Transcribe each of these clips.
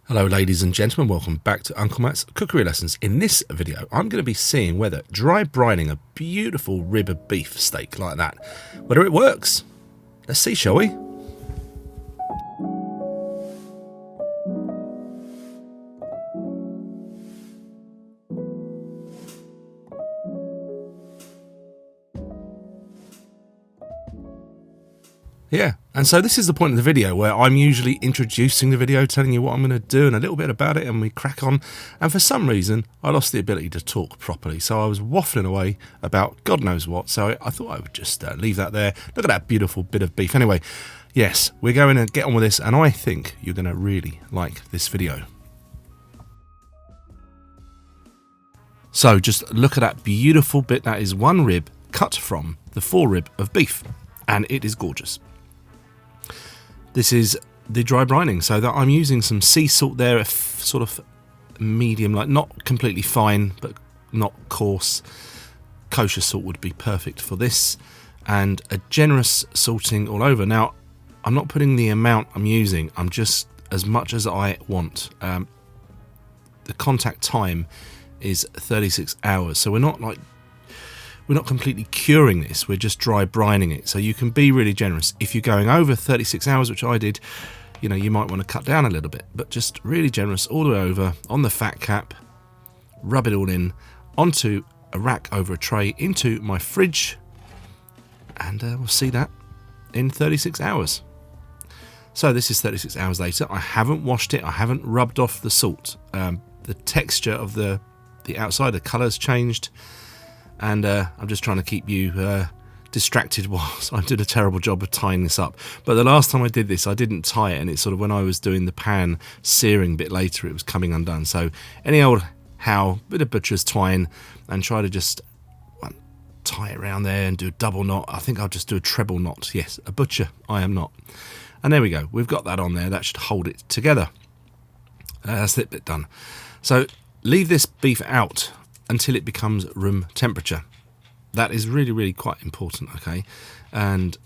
Hello ladies and gentlemen, welcome back to Uncle Matt's Cookery Lessons. In this video I'm going to be seeing whether dry brining a beautiful rib of beef steak like that, whether it works. Let's see, shall we? Yeah, and so this is the point of the video where I'm usually introducing the video, telling you what I'm going to do and a little bit about it, and we crack on. And for some reason, I lost the ability to talk properly, so I was waffling away about God knows what, so I thought I would just leave that there. Look at that beautiful bit of beef. Anyway, yes, we're going to get on with this, and I think you're going to really like this video. So just look at that beautiful bit. That is one rib cut from the forerib of beef, and it is gorgeous. This is the dry brining, so that I'm using some sea salt there, a sort of medium, like not completely fine, but not coarse. Kosher salt would be perfect for this, and a generous salting all over. Now, I'm not putting the amount I'm using, I'm just as much as I want. The contact time is 36 hours, so we're not completely curing this, we're just dry brining it. So you can be really generous. If you're going over 36 hours, which I did, you know, you might want to cut down a little bit, but just really generous all the way over on the fat cap, rub it all in onto a rack over a tray into my fridge, and we'll see that in 36 hours. So this is 36 hours later. I haven't washed it, I haven't rubbed off the salt. The texture of the outside, the colour's changed. And I'm just trying to keep you distracted whilst I did a terrible job of tying this up. But the last time I did this, I didn't tie it, and it's sort of when I was doing the pan searing bit later, it was coming undone. So any old how, bit of butcher's twine, and try to just tie it around there and do a double knot. I think I'll just do a treble knot. Yes, a butcher, I am not. And there we go. We've got that on there. That should hold it together. That's that bit done. So leave this beef out until it becomes room temperature. That is really, really quite important, okay? And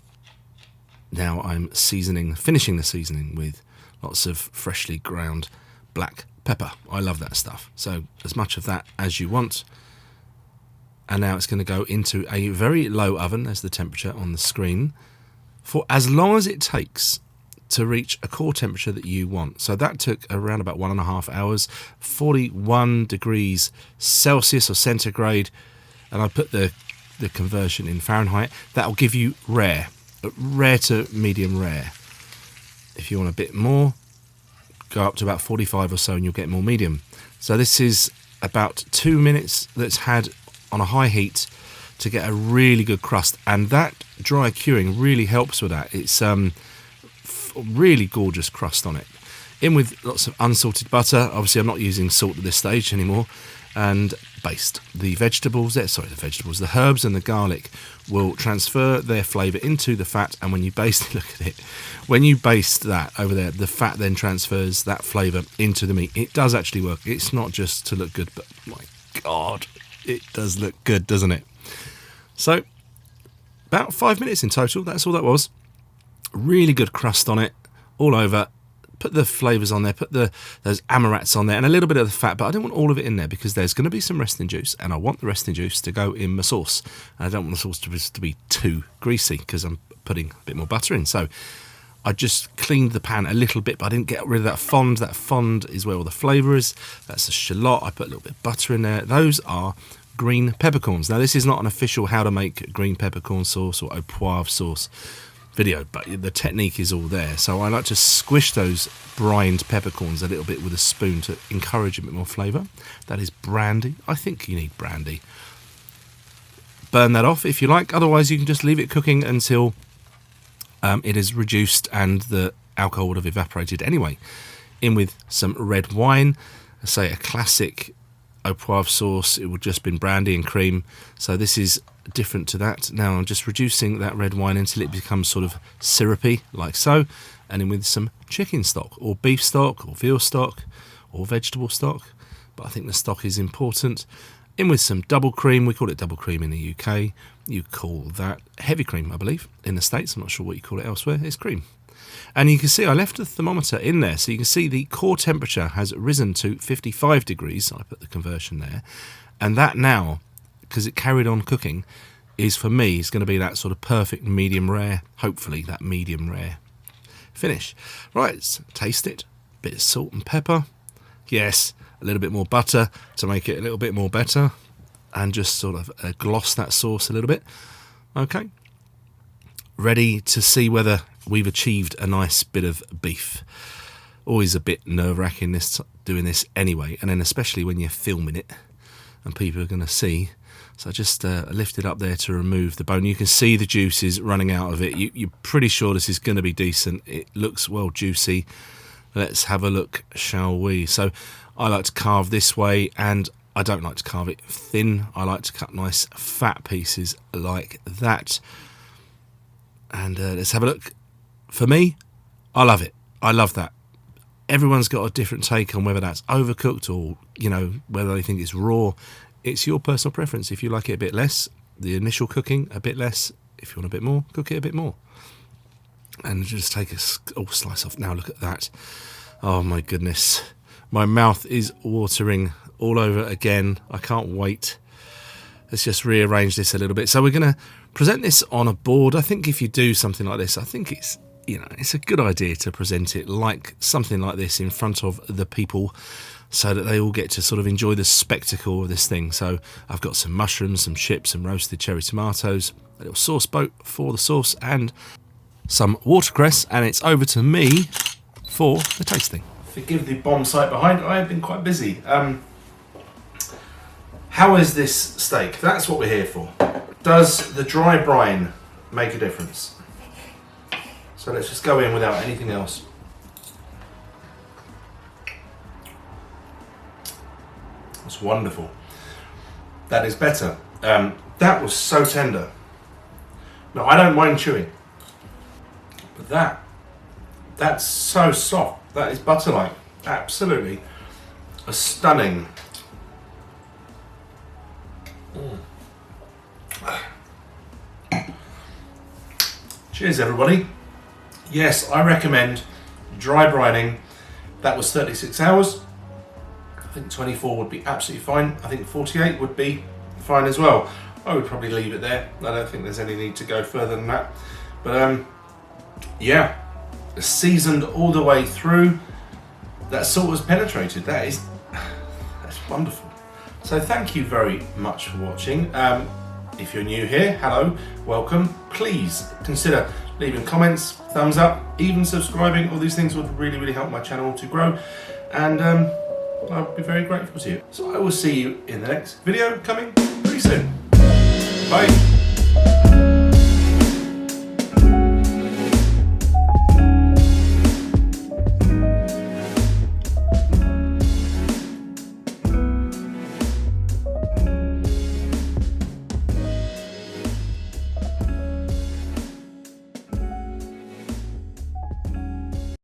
now I'm finishing the seasoning with lots of freshly ground black pepper. I love that stuff. So as much of that as you want. And now it's going to go into a very low oven, there's the temperature on the screen, for as long as it takes to reach a core temperature that you want. So that took around about 1.5 hours, 41 degrees Celsius or centigrade, and I put the conversion in Fahrenheit. That'll give you rare to medium rare. If you want a bit more, go up to about 45 or so and you'll get more medium. So this is about 2 minutes that's had on a high heat to get a really good crust, and that dry curing really helps with that. It's really gorgeous crust on it, in with lots of unsalted butter. Obviously I'm not using salt at this stage anymore, and baste the vegetables there. The herbs and the garlic will transfer their flavour into the fat, and when you baste, look at it, when you baste that over there, the fat then transfers that flavour into the meat. It does actually work. It's not just to look good, but my God, it does look good, doesn't it? So about 5 minutes in total, that's all that was. Really good crust on it all over. Put the flavours on there, put those amarats on there, and a little bit of the fat, but I don't want all of it in there because there's going to be some resting juice, and I want the resting juice to go in my sauce. And I don't want the sauce to be too greasy because I'm putting a bit more butter in. So I just cleaned the pan a little bit, but I didn't get rid of that fond. That fond is where all the flavour is. That's a shallot. I put a little bit of butter in there. Those are green peppercorns. Now this is not an official how to make green peppercorn sauce or au poivre sauce video, but the technique is all there. So I like to squish those brined peppercorns a little bit with a spoon to encourage a bit more flavour. That is brandy. I think you need brandy. Burn that off if you like, otherwise you can just leave it cooking until it is reduced and the alcohol would have evaporated anyway. In with some red wine, say a classic au poivre sauce, it would just been brandy and cream, so this is different to that. Now I'm just reducing that red wine until it becomes sort of syrupy, like so, and in with some chicken stock or beef stock or veal stock or vegetable stock, but I think the stock is important. In with some double cream. We call it double cream in the UK. You call that heavy cream, I believe, in the States. I'm not sure what you call it elsewhere. It's cream. And you can see I left the thermometer in there, so you can see the core temperature has risen to 55 degrees. I put the conversion there. And that now, because it carried on cooking, is for me, is going to be that sort of perfect medium rare, hopefully that medium rare finish. Right, let's taste it. Bit of salt and pepper. Yes, a little bit more butter to make it a little bit more better. And just sort of gloss that sauce a little bit. Okay. Ready to see whether we've achieved a nice bit of beef. Always a bit nerve-wracking doing this anyway, and then especially when you're filming it and people are going to see. So I just lift it up there to remove the bone. You can see the juices running out of it. You're pretty sure this is going to be decent. It looks well juicy. Let's have a look, shall we? So I like to carve this way, and I don't like to carve it thin. I like to cut nice fat pieces like that. And let's have a look. For me, I love it. I love that. Everyone's got a different take on whether that's overcooked or, you know, whether they think it's raw. It's your personal preference. If you like it a bit less, the initial cooking a bit less. If you want a bit more, cook it a bit more. And just take a slice off. Now look at that. Oh my goodness. My mouth is watering all over again. I can't wait. Let's just rearrange this a little bit. So we're going to present this on a board. I think if you do something like this, I think it's, you know, it's a good idea to present it like something like this in front of the people so that they all get to sort of enjoy the spectacle of this thing. So I've got some mushrooms, some chips, some roasted cherry tomatoes, a little sauce boat for the sauce, and some watercress, and it's over to me for the tasting. Forgive the bomb sight behind. I have been quite busy. How is this steak? That's what we're here for. Does the dry brine make a difference? So let's just go in without anything else. That's wonderful. That is better. That was so tender. No, I don't mind chewing. But that's so soft. That is butter-like. Absolutely a stunning. Cheers everybody. Yes, I recommend dry brining. That was 36 hours. I think 24 would be absolutely fine. I think 48 would be fine as well. I would probably leave it there. I don't think there's any need to go further than that. But yeah, seasoned all the way through. That salt has penetrated. That's wonderful. So thank you very much for watching. If you're new here, hello, welcome. Please consider leaving comments, thumbs up, even subscribing. All these things would really, really help my channel to grow. And I'll be very grateful to you. So I will see you in the next video coming pretty soon. Bye.